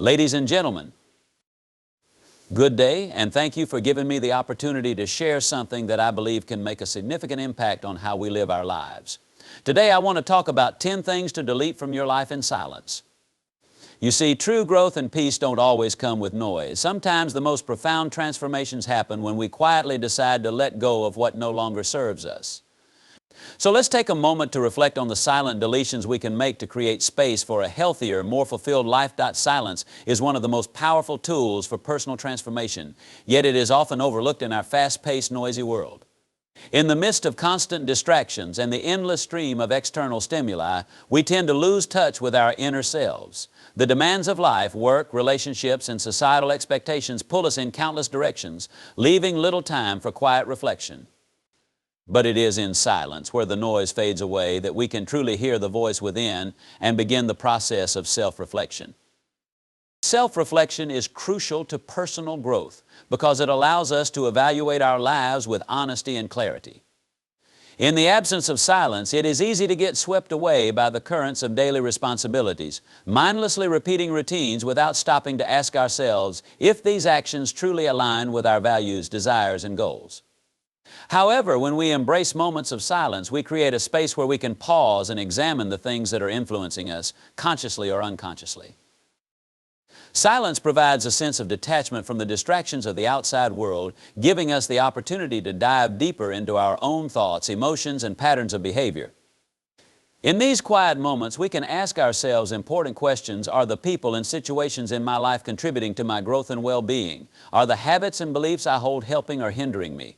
Ladies and gentlemen, good day, and thank you for giving me the opportunity to share something that I believe can make a significant impact on how we live our lives. Today I want to talk about 10 things to delete from your life in silence. You see, true growth and peace don't always come with noise. Sometimes the most profound transformations happen when we quietly decide to let go of what no longer serves us. So let's take a moment to reflect on the silent deletions we can make to create space for a healthier, more fulfilled life. Silence is one of the most powerful tools for personal transformation, yet it is often overlooked in our fast-paced, noisy world. In the midst of constant distractions and the endless stream of external stimuli, we tend to lose touch with our inner selves. The demands of life, work, relationships, and societal expectations pull us in countless directions, leaving little time for quiet reflection. But it is in silence, where the noise fades away, that we can truly hear the voice within and begin the process of self-reflection. Self-reflection is crucial to personal growth because it allows us to evaluate our lives with honesty and clarity. In the absence of silence, it is easy to get swept away by the currents of daily responsibilities, mindlessly repeating routines without stopping to ask ourselves if these actions truly align with our values, desires, and goals. However, when we embrace moments of silence, we create a space where we can pause and examine the things that are influencing us, consciously or unconsciously. Silence provides a sense of detachment from the distractions of the outside world, giving us the opportunity to dive deeper into our own thoughts, emotions, and patterns of behavior. In these quiet moments, we can ask ourselves important questions. Are the people and situations in my life contributing to my growth and well-being? Are the habits and beliefs I hold helping or hindering me?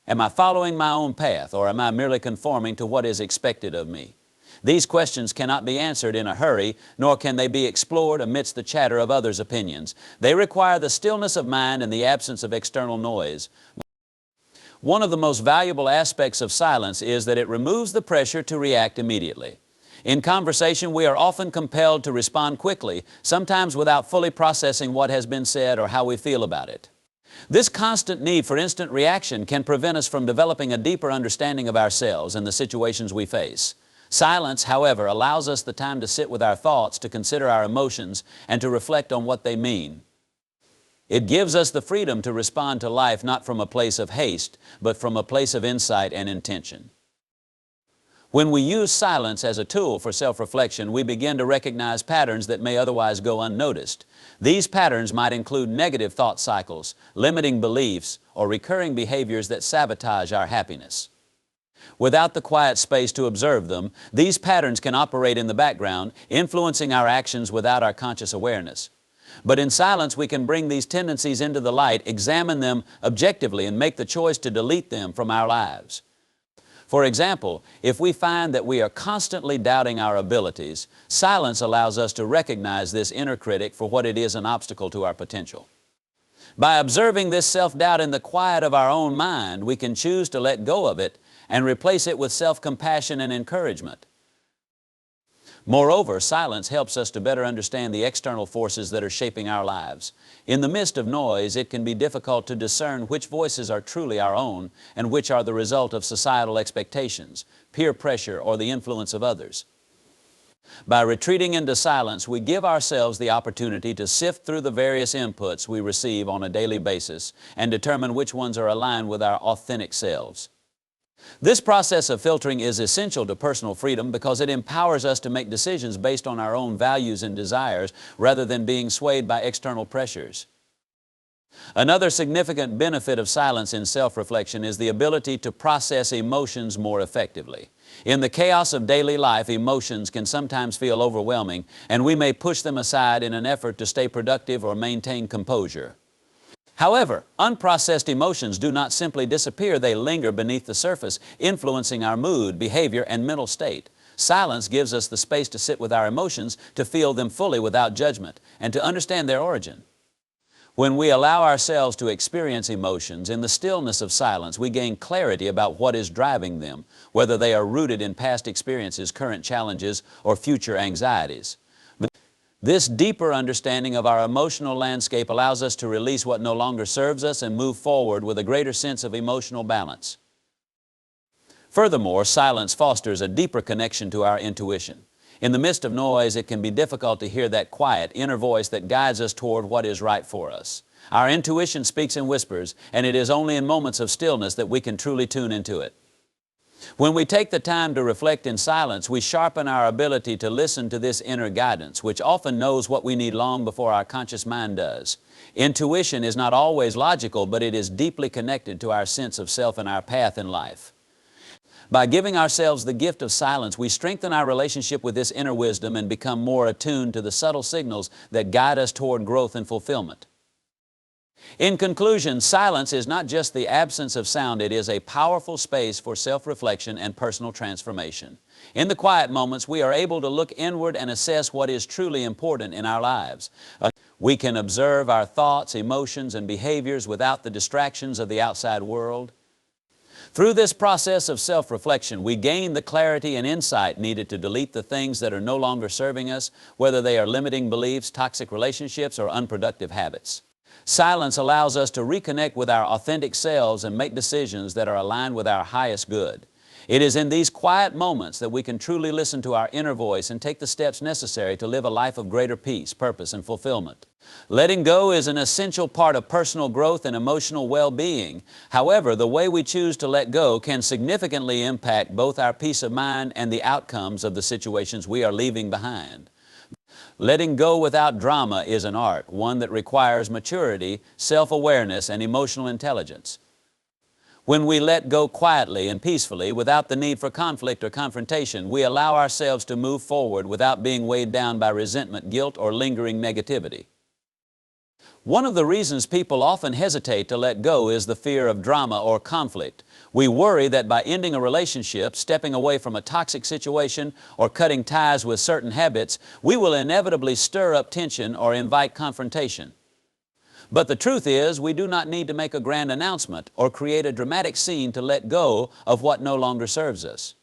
Am I following my own path, or am I merely conforming to what is expected of me? These questions cannot be answered in a hurry, nor can they be explored amidst the chatter of others' opinions. They require the stillness of mind and the absence of external noise. One of the most valuable aspects of silence is that it removes the pressure to react immediately. In conversation, we are often compelled to respond quickly, sometimes without fully processing what has been said or how we feel about it. This constant need for instant reaction can prevent us from developing a deeper understanding of ourselves and the situations we face. Silence, however, allows us the time to sit with our thoughts, to consider our emotions, and to reflect on what they mean. It gives us the freedom to respond to life not from a place of haste, but from a place of insight and intention. When we use silence as a tool for self-reflection, we begin to recognize patterns that may otherwise go unnoticed. These patterns might include negative thought cycles, limiting beliefs, or recurring behaviors that sabotage our happiness. Without the quiet space to observe them, these patterns can operate in the background, influencing our actions without our conscious awareness. But in silence, we can bring these tendencies into the light, examine them objectively, and make the choice to delete them from our lives. For example, if we find that we are constantly doubting our abilities, silence allows us to recognize this inner critic for what it is: an obstacle to our potential. By observing this self-doubt in the quiet of our own mind, we can choose to let go of it and replace it with self-compassion and encouragement. Moreover, silence helps us to better understand the external forces that are shaping our lives. In the midst of noise, it can be difficult to discern which voices are truly our own and which are the result of societal expectations, peer pressure, or the influence of others. By retreating into silence, we give ourselves the opportunity to sift through the various inputs we receive on a daily basis and determine which ones are aligned with our authentic selves. This process of filtering is essential to personal freedom because it empowers us to make decisions based on our own values and desires rather than being swayed by external pressures. Another significant benefit of silence in self-reflection is the ability to process emotions more effectively. In the chaos of daily life, emotions can sometimes feel overwhelming, and we may push them aside in an effort to stay productive or maintain composure. However, unprocessed emotions do not simply disappear, they linger beneath the surface, influencing our mood, behavior, and mental state. Silence gives us the space to sit with our emotions, to feel them fully without judgment, and to understand their origin. When we allow ourselves to experience emotions in the stillness of silence, we gain clarity about what is driving them, whether they are rooted in past experiences, current challenges, or future anxieties. This deeper understanding of our emotional landscape allows us to release what no longer serves us and move forward with a greater sense of emotional balance. Furthermore, silence fosters a deeper connection to our intuition. In the midst of noise, it can be difficult to hear that quiet, inner voice that guides us toward what is right for us. Our intuition speaks in whispers, and it is only in moments of stillness that we can truly tune into it. When we take the time to reflect in silence, we sharpen our ability to listen to this inner guidance, which often knows what we need long before our conscious mind does. Intuition is not always logical, but it is deeply connected to our sense of self and our path in life. By giving ourselves the gift of silence, we strengthen our relationship with this inner wisdom and become more attuned to the subtle signals that guide us toward growth and fulfillment. In conclusion, silence is not just the absence of sound, it is a powerful space for self-reflection and personal transformation. In the quiet moments, we are able to look inward and assess what is truly important in our lives. We can observe our thoughts, emotions, and behaviors without the distractions of the outside world. Through this process of self-reflection, we gain the clarity and insight needed to delete the things that are no longer serving us, whether they are limiting beliefs, toxic relationships, or unproductive habits. Silence allows us to reconnect with our authentic selves and make decisions that are aligned with our highest good. It is in these quiet moments that we can truly listen to our inner voice and take the steps necessary to live a life of greater peace, purpose, and fulfillment. Letting go is an essential part of personal growth and emotional well-being. However, the way we choose to let go can significantly impact both our peace of mind and the outcomes of the situations we are leaving behind. Letting go without drama is an art, one that requires maturity, self-awareness, and emotional intelligence. When we let go quietly and peacefully, without the need for conflict or confrontation, we allow ourselves to move forward without being weighed down by resentment, guilt, or lingering negativity. One of the reasons people often hesitate to let go is the fear of drama or conflict. We worry that by ending a relationship, stepping away from a toxic situation, or cutting ties with certain habits, we will inevitably stir up tension or invite confrontation. But the truth is, we do not need to make a grand announcement or create a dramatic scene to let go of what no longer serves us.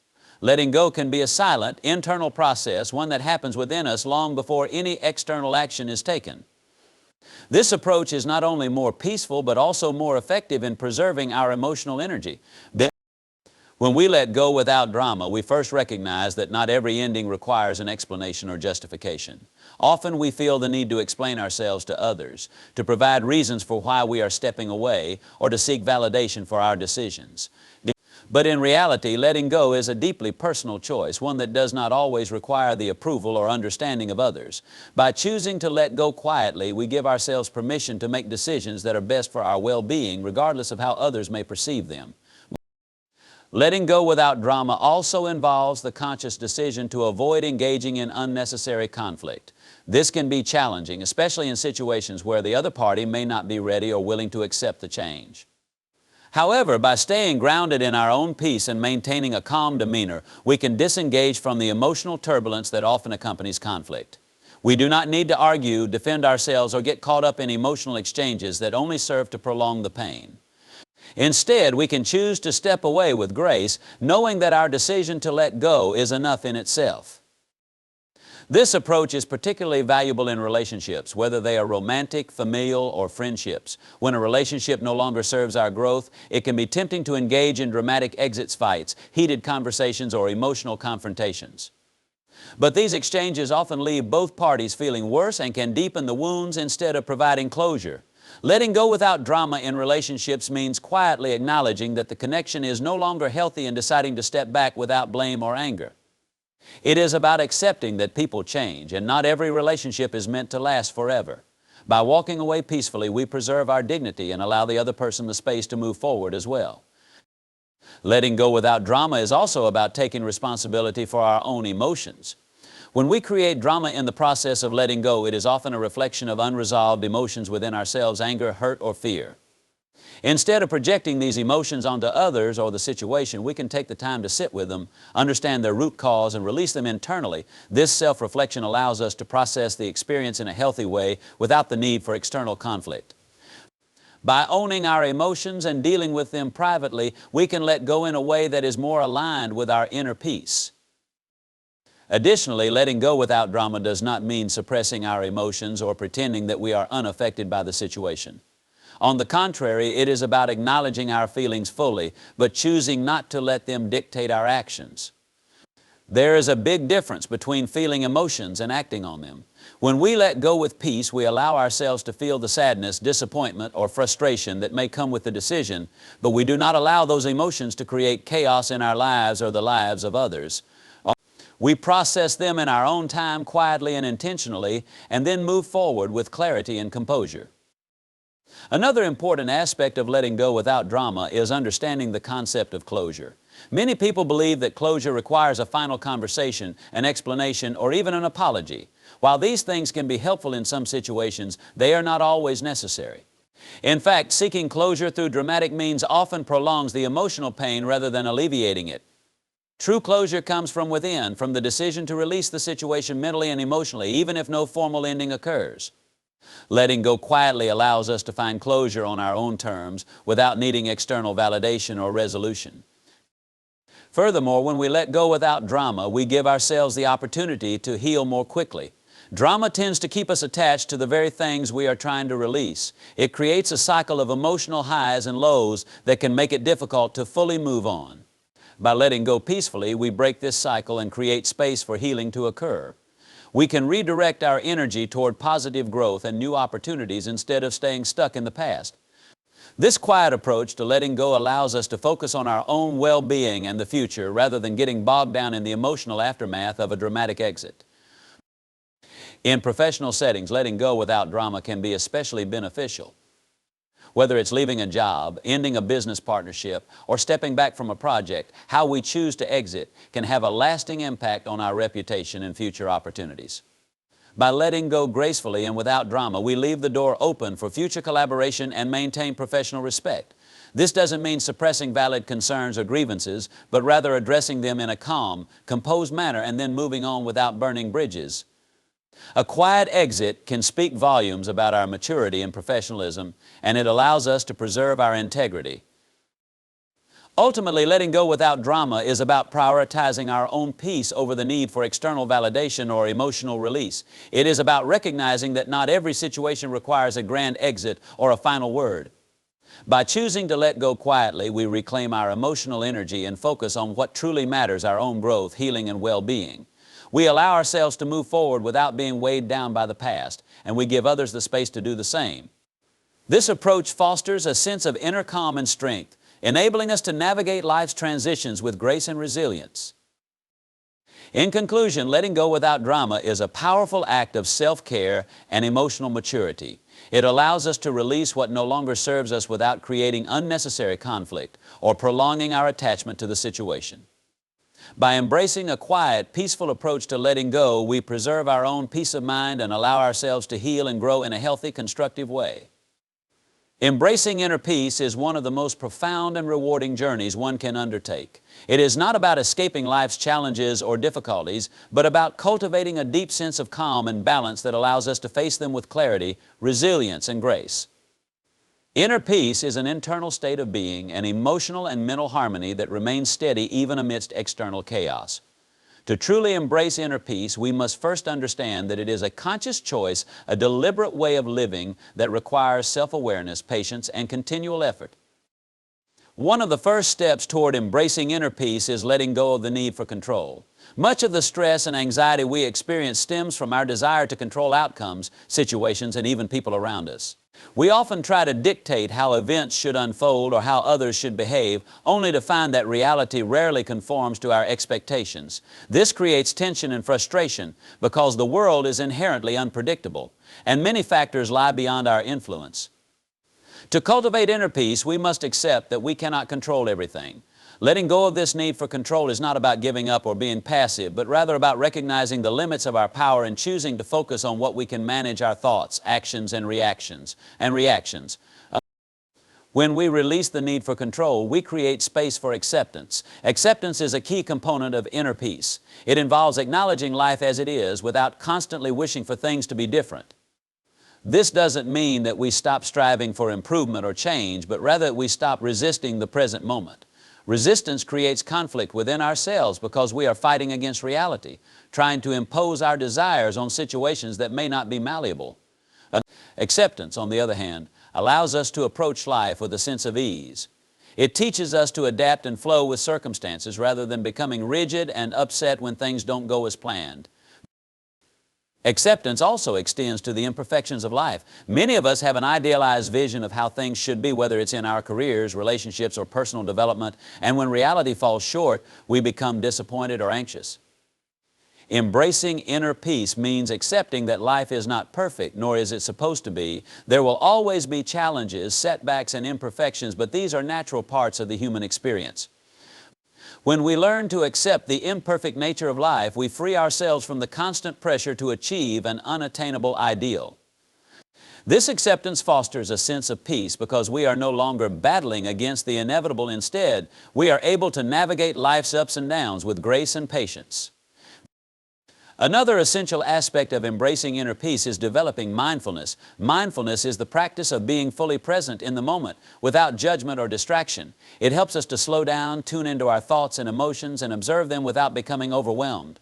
Letting go can be a silent, internal process, one that happens within us long before any external action is taken. This approach is not only more peaceful, but also more effective in preserving our emotional energy. When we let go without drama, we first recognize that not every ending requires an explanation or justification. Often we feel the need to explain ourselves to others, to provide reasons for why we are stepping away, or to seek validation for our decisions. But in reality, letting go is a deeply personal choice, one that does not always require the approval or understanding of others. By choosing to let go quietly, we give ourselves permission to make decisions that are best for our well-being, regardless of how others may perceive them. Letting go without drama also involves the conscious decision to avoid engaging in unnecessary conflict. This can be challenging, especially in situations where the other party may not be ready or willing to accept the change. However, by staying grounded in our own peace and maintaining a calm demeanor, we can disengage from the emotional turbulence that often accompanies conflict. We do not need to argue, defend ourselves, or get caught up in emotional exchanges that only serve to prolong the pain. Instead, we can choose to step away with grace, knowing that our decision to let go is enough in itself. This approach is particularly valuable in relationships, whether they are romantic, familial, or friendships. When a relationship no longer serves our growth, it can be tempting to engage in dramatic exit fights, heated conversations, or emotional confrontations. But these exchanges often leave both parties feeling worse and can deepen the wounds instead of providing closure. Letting go without drama in relationships means quietly acknowledging that the connection is no longer healthy and deciding to step back without blame or anger. It is about accepting that people change, and not every relationship is meant to last forever. By walking away peacefully, we preserve our dignity and allow the other person the space to move forward as well. Letting go without drama is also about taking responsibility for our own emotions. When we create drama in the process of letting go, it is often a reflection of unresolved emotions within ourselves, anger, hurt, or fear. Instead of projecting these emotions onto others or the situation, we can take the time to sit with them, understand their root cause, and release them internally. This self-reflection allows us to process the experience in a healthy way without the need for external conflict. By owning our emotions and dealing with them privately, we can let go in a way that is more aligned with our inner peace. Additionally, letting go without drama does not mean suppressing our emotions or pretending that we are unaffected by the situation. On the contrary, it is about acknowledging our feelings fully, but choosing not to let them dictate our actions. There is a big difference between feeling emotions and acting on them. When we let go with peace, we allow ourselves to feel the sadness, disappointment, or frustration that may come with the decision, but we do not allow those emotions to create chaos in our lives or the lives of others. We process them in our own time, quietly and intentionally, and then move forward with clarity and composure. Another important aspect of letting go without drama is understanding the concept of closure. Many people believe that closure requires a final conversation, an explanation, or even an apology. While these things can be helpful in some situations, they are not always necessary. In fact, seeking closure through dramatic means often prolongs the emotional pain rather than alleviating it. True closure comes from within, from the decision to release the situation mentally and emotionally, even if no formal ending occurs. Letting go quietly allows us to find closure on our own terms without needing external validation or resolution. Furthermore, when we let go without drama, we give ourselves the opportunity to heal more quickly. Drama tends to keep us attached to the very things we are trying to release. It creates a cycle of emotional highs and lows that can make it difficult to fully move on. By letting go peacefully, we break this cycle and create space for healing to occur. We can redirect our energy toward positive growth and new opportunities instead of staying stuck in the past. This quiet approach to letting go allows us to focus on our own well-being and the future rather than getting bogged down in the emotional aftermath of a dramatic exit. In professional settings, letting go without drama can be especially beneficial. Whether it's leaving a job, ending a business partnership, or stepping back from a project, how we choose to exit can have a lasting impact on our reputation and future opportunities. By letting go gracefully and without drama, we leave the door open for future collaboration and maintain professional respect. This doesn't mean suppressing valid concerns or grievances, but rather addressing them in a calm, composed manner and then moving on without burning bridges. A quiet exit can speak volumes about our maturity and professionalism, and it allows us to preserve our integrity. Ultimately, letting go without drama is about prioritizing our own peace over the need for external validation or emotional release. It is about recognizing that not every situation requires a grand exit or a final word. By choosing to let go quietly, we reclaim our emotional energy and focus on what truly matters: our own growth, healing, and well-being. We allow ourselves to move forward without being weighed down by the past, and we give others the space to do the same. This approach fosters a sense of inner calm and strength, enabling us to navigate life's transitions with grace and resilience. In conclusion, letting go without drama is a powerful act of self-care and emotional maturity. It allows us to release what no longer serves us without creating unnecessary conflict or prolonging our attachment to the situation. By embracing a quiet, peaceful approach to letting go, we preserve our own peace of mind and allow ourselves to heal and grow in a healthy, constructive way. Embracing inner peace is one of the most profound and rewarding journeys one can undertake. It is not about escaping life's challenges or difficulties, but about cultivating a deep sense of calm and balance that allows us to face them with clarity, resilience, and grace. Inner peace is an internal state of being, an emotional and mental harmony that remains steady even amidst external chaos. To truly embrace inner peace, we must first understand that it is a conscious choice, a deliberate way of living that requires self-awareness, patience, and continual effort. One of the first steps toward embracing inner peace is letting go of the need for control. Much of the stress and anxiety we experience stems from our desire to control outcomes, situations, and even people around us. We often try to dictate how events should unfold or how others should behave, only to find that reality rarely conforms to our expectations. This creates tension and frustration because the world is inherently unpredictable, and many factors lie beyond our influence. To cultivate inner peace, we must accept that we cannot control everything. Letting go of this need for control is not about giving up or being passive, but rather about recognizing the limits of our power and choosing to focus on what we can manage: our thoughts, actions, and reactions. When we release the need for control, we create space for acceptance. Acceptance is a key component of inner peace. It involves acknowledging life as it is without constantly wishing for things to be different. This doesn't mean that we stop striving for improvement or change, but rather that we stop resisting the present moment. Resistance creates conflict within ourselves because we are fighting against reality, trying to impose our desires on situations that may not be malleable. Acceptance, on the other hand, allows us to approach life with a sense of ease. It teaches us to adapt and flow with circumstances rather than becoming rigid and upset when things don't go as planned. Acceptance also extends to the imperfections of life. Many of us have an idealized vision of how things should be, whether it's in our careers, relationships, or personal development, and when reality falls short, we become disappointed or anxious. Embracing inner peace means accepting that life is not perfect, nor is it supposed to be. There will always be challenges, setbacks, and imperfections, but these are natural parts of the human experience. When we learn to accept the imperfect nature of life, we free ourselves from the constant pressure to achieve an unattainable ideal. This acceptance fosters a sense of peace because we are no longer battling against the inevitable. Instead, we are able to navigate life's ups and downs with grace and patience. Another essential aspect of embracing inner peace is developing mindfulness. Mindfulness is the practice of being fully present in the moment without judgment or distraction. It helps us to slow down, tune into our thoughts and emotions, and observe them without becoming overwhelmed.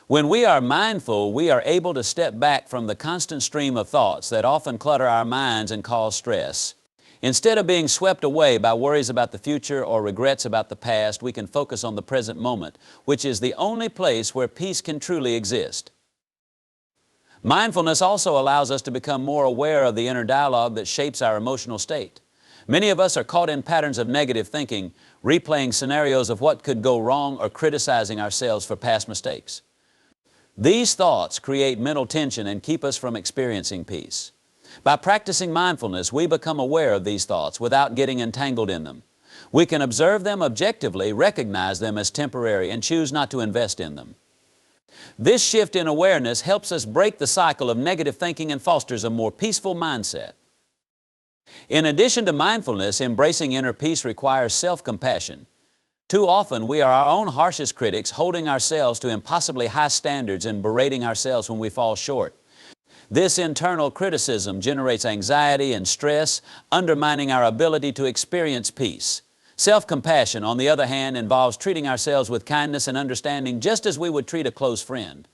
When we are mindful, we are able to step back from the constant stream of thoughts that often clutter our minds and cause stress. Instead of being swept away by worries about the future or regrets about the past, we can focus on the present moment, which is the only place where peace can truly exist. Mindfulness also allows us to become more aware of the inner dialogue that shapes our emotional state. Many of us are caught in patterns of negative thinking, replaying scenarios of what could go wrong or criticizing ourselves for past mistakes. These thoughts create mental tension and keep us from experiencing peace. By practicing mindfulness, we become aware of these thoughts without getting entangled in them. We can observe them objectively, recognize them as temporary, and choose not to invest in them. This shift in awareness helps us break the cycle of negative thinking and fosters a more peaceful mindset. In addition to mindfulness, embracing inner peace requires self-compassion. Too often, we are our own harshest critics, holding ourselves to impossibly high standards and berating ourselves when we fall short. This internal criticism generates anxiety and stress, undermining our ability to experience peace. Self-compassion, on the other hand, involves treating ourselves with kindness and understanding just as we would treat a close friend.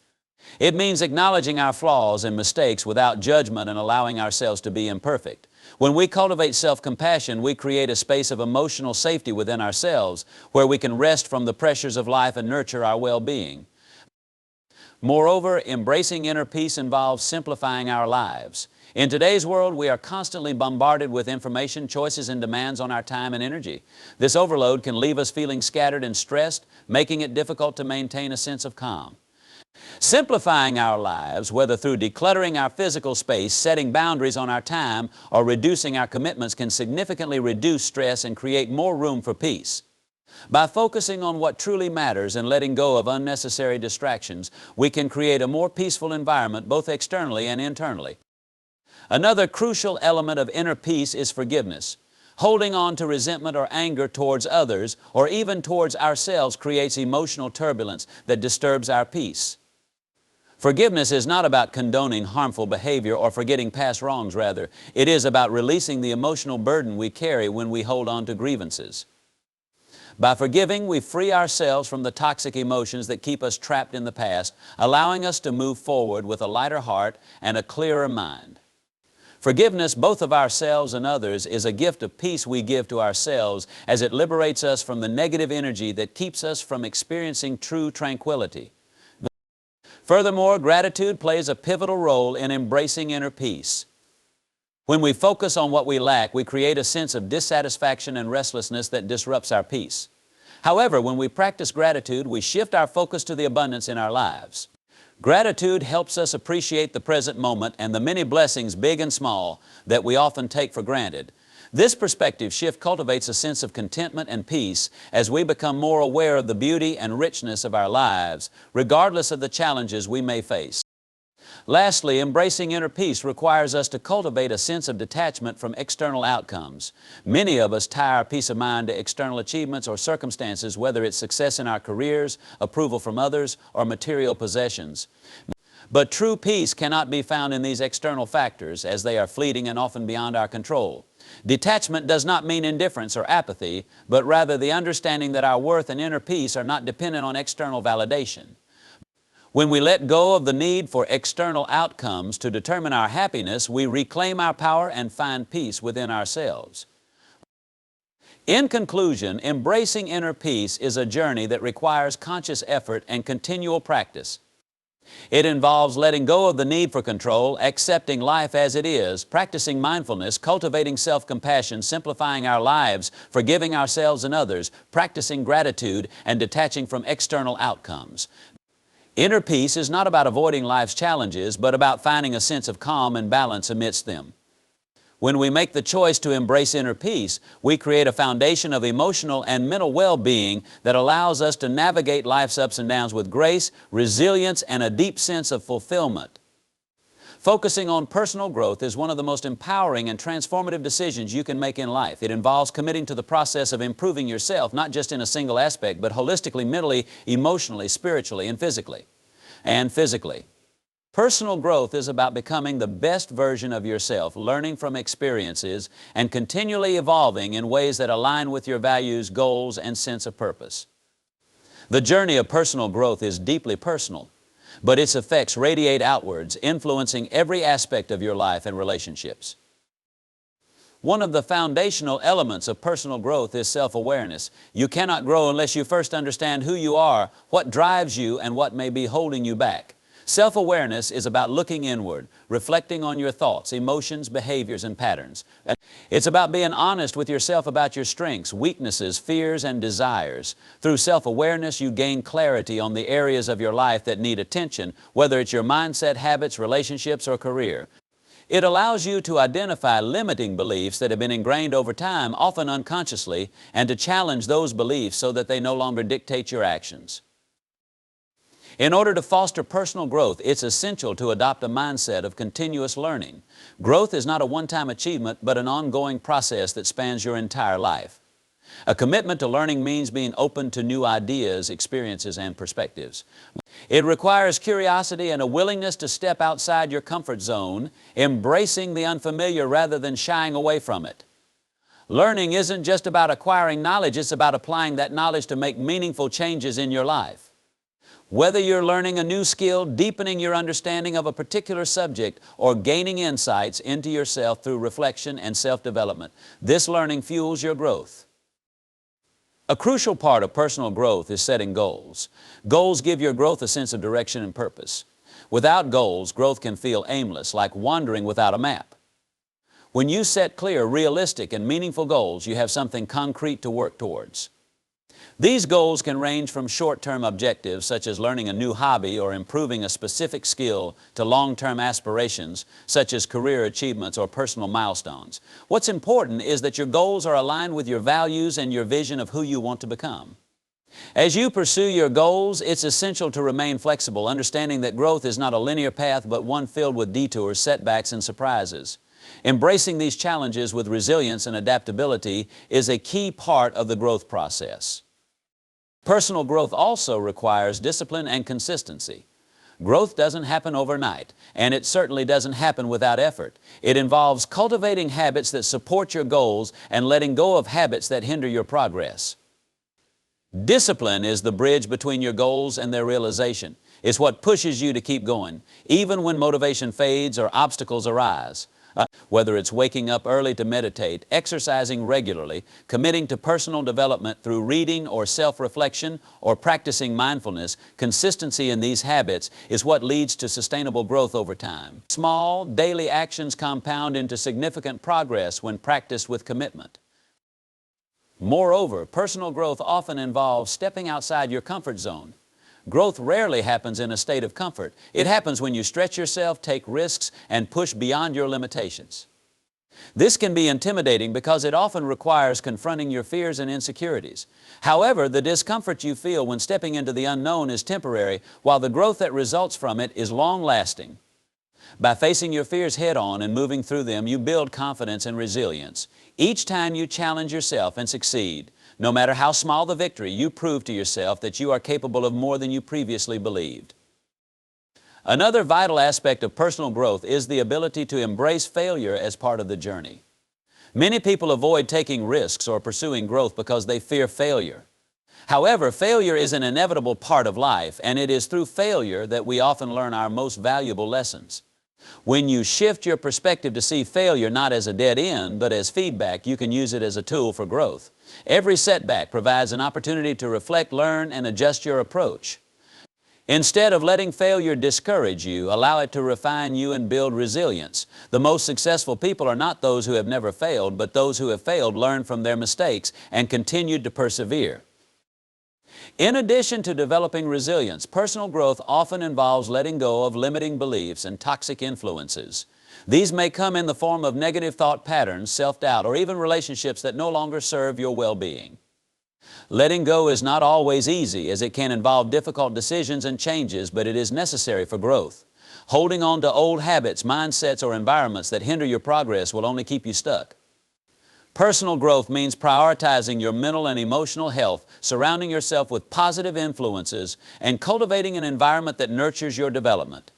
It means acknowledging our flaws and mistakes without judgment and allowing ourselves to be imperfect. When we cultivate self-compassion, we create a space of emotional safety within ourselves where we can rest from the pressures of life and nurture our well-being. Moreover, embracing inner peace involves simplifying our lives. In today's world, we are constantly bombarded with information, choices, and demands on our time and energy. This overload can leave us feeling scattered and stressed, making it difficult to maintain a sense of calm. Simplifying our lives, whether through decluttering our physical space, setting boundaries on our time, or reducing our commitments, can significantly reduce stress and create more room for peace. By focusing on what truly matters and letting go of unnecessary distractions, we can create a more peaceful environment both externally and internally. Another crucial element of inner peace is forgiveness. Holding on to resentment or anger towards others or even towards ourselves creates emotional turbulence that disturbs our peace. Forgiveness is not about condoning harmful behavior or forgetting past wrongs, rather. It is about releasing the emotional burden we carry when we hold on to grievances. By forgiving, we free ourselves from the toxic emotions that keep us trapped in the past, allowing us to move forward with a lighter heart and a clearer mind. Forgiveness, both of ourselves and others, is a gift of peace we give to ourselves as it liberates us from the negative energy that keeps us from experiencing true tranquility. Furthermore, gratitude plays a pivotal role in embracing inner peace. When we focus on what we lack, we create a sense of dissatisfaction and restlessness that disrupts our peace. However, when we practice gratitude, we shift our focus to the abundance in our lives. Gratitude helps us appreciate the present moment and the many blessings, big and small, that we often take for granted. This perspective shift cultivates a sense of contentment and peace as we become more aware of the beauty and richness of our lives, regardless of the challenges we may face. Lastly, embracing inner peace requires us to cultivate a sense of detachment from external outcomes. Many of us tie our peace of mind to external achievements or circumstances, whether it's success in our careers, approval from others, or material possessions. But true peace cannot be found in these external factors, as they are fleeting and often beyond our control. Detachment does not mean indifference or apathy, but rather the understanding that our worth and inner peace are not dependent on external validation. When we let go of the need for external outcomes to determine our happiness, we reclaim our power and find peace within ourselves. In conclusion, embracing inner peace is a journey that requires conscious effort and continual practice. It involves letting go of the need for control, accepting life as it is, practicing mindfulness, cultivating self-compassion, simplifying our lives, forgiving ourselves and others, practicing gratitude, and detaching from external outcomes. Inner peace is not about avoiding life's challenges, but about finding a sense of calm and balance amidst them. When we make the choice to embrace inner peace, we create a foundation of emotional and mental well-being that allows us to navigate life's ups and downs with grace, resilience, and a deep sense of fulfillment. Focusing on personal growth is one of the most empowering and transformative decisions you can make in life. It involves committing to the process of improving yourself, not just in a single aspect, but holistically, mentally, emotionally, spiritually, and physically. Personal growth is about becoming the best version of yourself, learning from experiences, and continually evolving in ways that align with your values, goals, and sense of purpose. The journey of personal growth is deeply personal, but its effects radiate outwards, influencing every aspect of your life and relationships. One of the foundational elements of personal growth is self-awareness. You cannot grow unless you first understand who you are, what drives you, and what may be holding you back. Self-awareness is about looking inward, reflecting on your thoughts, emotions, behaviors, and patterns. It's about being honest with yourself about your strengths, weaknesses, fears, and desires. Through self-awareness, you gain clarity on the areas of your life that need attention, whether it's your mindset, habits, relationships, or career. It allows you to identify limiting beliefs that have been ingrained over time, often unconsciously, and to challenge those beliefs so that they no longer dictate your actions. In order to foster personal growth, it's essential to adopt a mindset of continuous learning. Growth is not a one-time achievement, but an ongoing process that spans your entire life. A commitment to learning means being open to new ideas, experiences, and perspectives. It requires curiosity and a willingness to step outside your comfort zone, embracing the unfamiliar rather than shying away from it. Learning isn't just about acquiring knowledge, it's about applying that knowledge to make meaningful changes in your life. Whether you're learning a new skill, deepening your understanding of a particular subject, or gaining insights into yourself through reflection and self-development, this learning fuels your growth. A crucial part of personal growth is setting goals. Goals give your growth a sense of direction and purpose. Without goals, growth can feel aimless, like wandering without a map. When you set clear, realistic, and meaningful goals, you have something concrete to work towards. These goals can range from short-term objectives, such as learning a new hobby or improving a specific skill, to long-term aspirations, such as career achievements or personal milestones. What's important is that your goals are aligned with your values and your vision of who you want to become. As you pursue your goals, it's essential to remain flexible, understanding that growth is not a linear path, but one filled with detours, setbacks, and surprises. Embracing these challenges with resilience and adaptability is a key part of the growth process. Personal growth also requires discipline and consistency. Growth doesn't happen overnight, and it certainly doesn't happen without effort. It involves cultivating habits that support your goals and letting go of habits that hinder your progress. Discipline is the bridge between your goals and their realization. It's what pushes you to keep going, even when motivation fades or obstacles arise. Whether it's waking up early to meditate, exercising regularly, committing to personal development through reading or self-reflection, or practicing mindfulness, consistency in these habits is what leads to sustainable growth over time. Small, daily actions compound into significant progress when practiced with commitment. Moreover, personal growth often involves stepping outside your comfort zone. Growth rarely happens in a state of comfort. It happens when you stretch yourself, take risks, and push beyond your limitations. This can be intimidating because it often requires confronting your fears and insecurities. However, the discomfort you feel when stepping into the unknown is temporary, while the growth that results from it is long-lasting. By facing your fears head-on and moving through them, you build confidence and resilience. Each time you challenge yourself and succeed, no matter how small the victory, you prove to yourself that you are capable of more than you previously believed. Another vital aspect of personal growth is the ability to embrace failure as part of the journey. Many people avoid taking risks or pursuing growth because they fear failure. However, failure is an inevitable part of life, and it is through failure that we often learn our most valuable lessons. When you shift your perspective to see failure not as a dead end, but as feedback, you can use it as a tool for growth. Every setback provides an opportunity to reflect, learn, and adjust your approach. Instead of letting failure discourage you, allow it to refine you and build resilience. The most successful people are not those who have never failed, but those who have failed, learned from their mistakes, and continued to persevere. In addition to developing resilience, personal growth often involves letting go of limiting beliefs and toxic influences. These may come in the form of negative thought patterns, self-doubt, or even relationships that no longer serve your well-being. Letting go is not always easy, as it can involve difficult decisions and changes, but it is necessary for growth. Holding on to old habits, mindsets, or environments that hinder your progress will only keep you stuck. Personal growth means prioritizing your mental and emotional health, surrounding yourself with positive influences, and cultivating an environment that nurtures your development.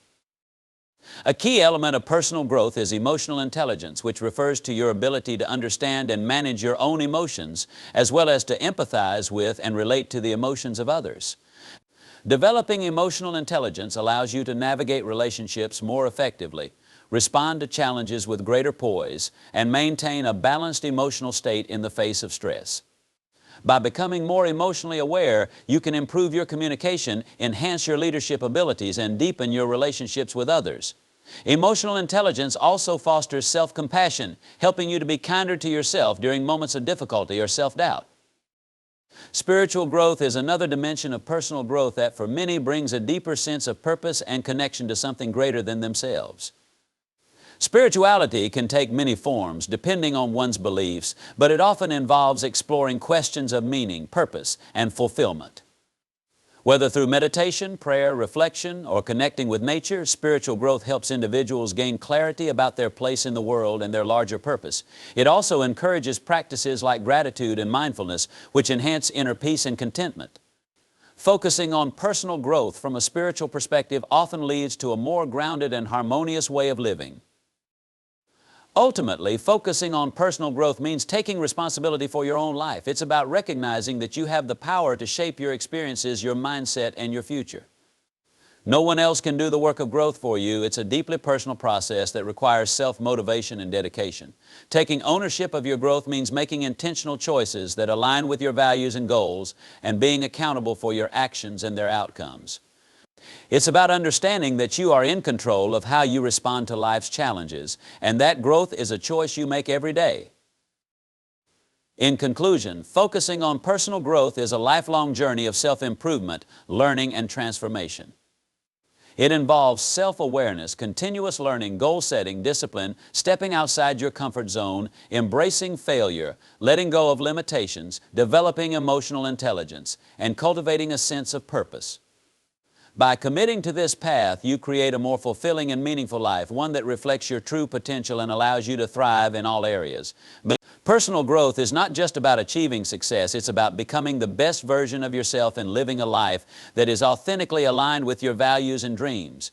A key element of personal growth is emotional intelligence, which refers to your ability to understand and manage your own emotions, as well as to empathize with and relate to the emotions of others. Developing emotional intelligence allows you to navigate relationships more effectively, respond to challenges with greater poise, and maintain a balanced emotional state in the face of stress. By becoming more emotionally aware, you can improve your communication, enhance your leadership abilities, and deepen your relationships with others. Emotional intelligence also fosters self-compassion, helping you to be kinder to yourself during moments of difficulty or self-doubt. Spiritual growth is another dimension of personal growth that for many brings a deeper sense of purpose and connection to something greater than themselves. Spirituality can take many forms depending on one's beliefs, but it often involves exploring questions of meaning, purpose, and fulfillment. Whether through meditation, prayer, reflection, or connecting with nature, spiritual growth helps individuals gain clarity about their place in the world and their larger purpose. It also encourages practices like gratitude and mindfulness, which enhance inner peace and contentment. Focusing on personal growth from a spiritual perspective often leads to a more grounded and harmonious way of living. Ultimately, focusing on personal growth means taking responsibility for your own life. It's about recognizing that you have the power to shape your experiences, your mindset, and your future. No one else can do the work of growth for you. It's a deeply personal process that requires self-motivation and dedication. Taking ownership of your growth means making intentional choices that align with your values and goals and being accountable for your actions and their outcomes. It's about understanding that you are in control of how you respond to life's challenges, and that growth is a choice you make every day. In conclusion, focusing on personal growth is a lifelong journey of self-improvement, learning, and transformation. It involves self-awareness, continuous learning, goal-setting, discipline, stepping outside your comfort zone, embracing failure, letting go of limitations, developing emotional intelligence, and cultivating a sense of purpose. By committing to this path, you create a more fulfilling and meaningful life, one that reflects your true potential and allows you to thrive in all areas. But personal growth is not just about achieving success, it's about becoming the best version of yourself and living a life that is authentically aligned with your values and dreams.